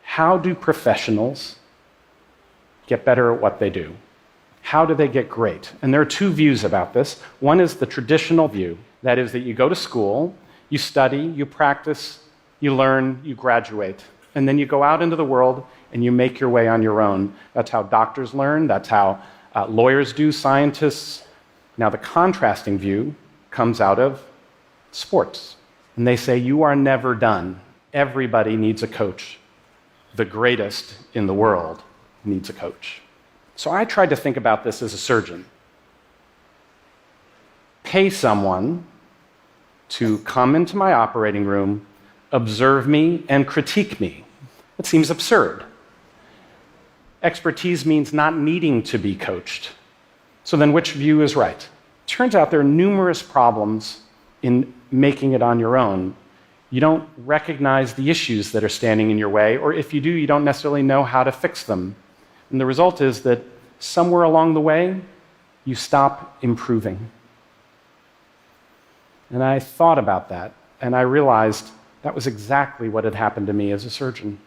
How do professionals get better at what they do? How do they get great? And there are two views about this. One is the traditional view. That is that you go to school, you study, you practice, you learn, you graduate. And then you go out into the world and you make your way on your own. That's how doctors learn. That's how lawyers do, scientists. Now, the contrasting view comes out of sports. And they say, you are never done. Everybody needs a coach. The greatest in the world needs a coach. So I tried to think about this as a surgeon. Pay someone to come into my operating room, observe me, and critique me. It seems absurd. Expertise means not needing to be coached. So then which view is right? Turns out there are numerous problems in making it on your own. You don't recognize the issues that are standing in your way, or if you do, you don't necessarily know how to fix them. And the result is that somewhere along the way, you stop improving. And I thought about that, and I realized that was exactly what had happened to me as a surgeon.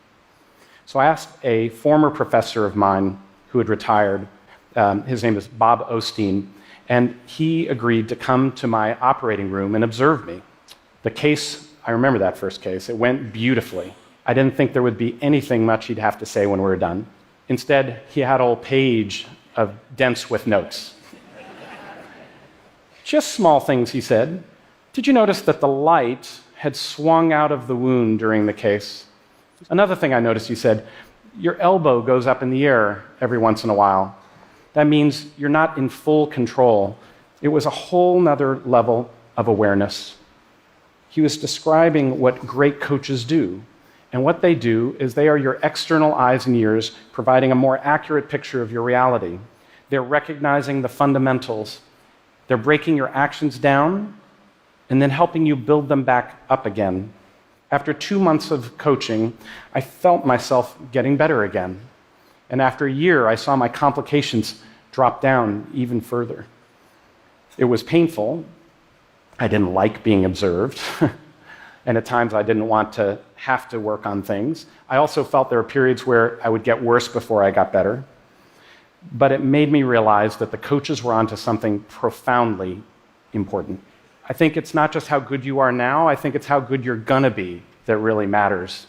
So I asked a former professor of mine who had retired, his name is Bob Osteen, and he agreed to come to my operating room and observe me. The case, I remember that first case, it went beautifully. I didn't think there would be anything much he'd have to say when we were done. Instead, he had a whole page of dense with notes. Just small things, he said. Did you notice that the light had swung out of the wound during the case? Another thing I noticed, he said, your elbow goes up in the air every once in a while. That means you're not in full control. It was a whole nother level of awareness. He was describing what great coaches do. And what they do is they are your external eyes and ears, providing a more accurate picture of your reality. They're recognizing the fundamentals. They're breaking your actions down and then helping you build them back up again. After 2 months of coaching, I felt myself getting better again. And after a year, I saw my complications drop down even further. It was painful. I didn't like being observed. And at times I didn't want to have to work on things. I also felt there were periods where I would get worse before I got better. But it made me realize that the coaches were onto something profoundly important. I think it's not just how good you are now, I think it's how good you're gonna be that really matters.